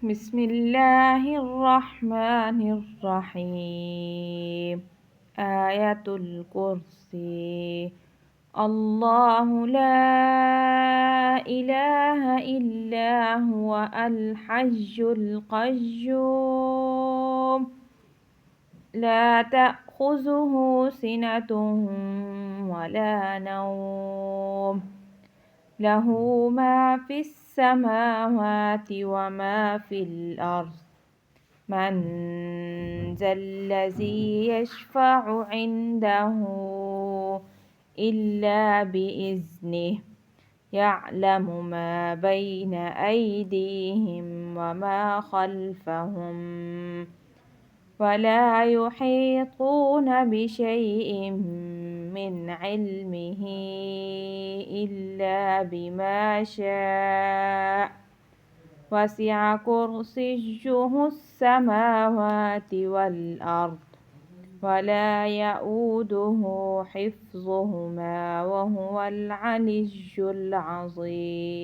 بسم الله الرحمن الرحيم. آية الكرسي. الله لا إله إلا هو الحي القيوم لا تأخذه سنة ولا نوم له ما في السماوات وما في الأرض من ذا الذي يشفع عنده إلا بإذنه يعلم ما بين أيديهم وما خلفهم ولا يحيطون بشيء من علمه إلا بما شاء وسع كرسيه السماوات والأرض ولا يئوده حفظهما وهو العلي العظيم.